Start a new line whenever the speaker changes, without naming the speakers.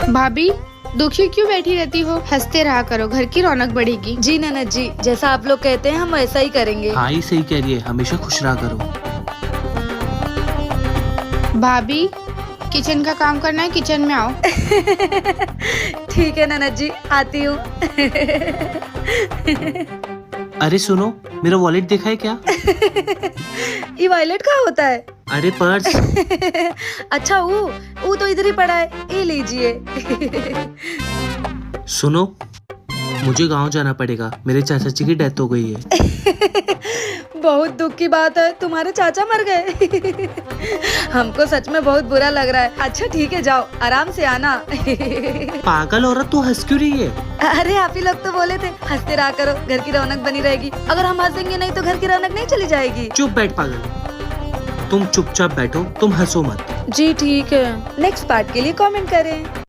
भाभी दुखी क्यों बैठी रहती हो? हंसते रहा करो, घर की रौनक बढ़ेगी।
जी ननद जी, जैसा आप लोग कहते हैं हम ऐसा ही करेंगे।
हाँ ही सही कह रही है, हमेशा खुश रहा करो।
भाभी किचन का काम करना है, किचन में आओ।
ठीक है ननद जी, आती हूँ।
अरे सुनो, मेरा वॉलेट देखा है क्या?
ये वॉलेट कहाँ होता है?
अरे पर्स।
अच्छा वो तो इधर ही पड़ा है, ये लीजिए।
सुनो, मुझे गांव जाना पड़ेगा, मेरे चाचा जी की डेथ हो गई है।
बहुत दुख की बात है, तुम्हारे चाचा मर गए। हमको सच में बहुत बुरा लग रहा है। अच्छा ठीक है, जाओ आराम से आना।
पागल औरत, तू हंस क्यों रही है?
अरे आप ही लोग तो बोले थे हंसते रहा करो, घर की रौनक बनी रहेगी। अगर हम हंसेंगे नहीं तो घर की रौनक नहीं चली जाएगी।
चुप बैठ पागल, तुम चुपचाप बैठो, तुम हंसो मत।
जी ठीक है, नेक्स्ट पार्ट के लिए कमेंट करें।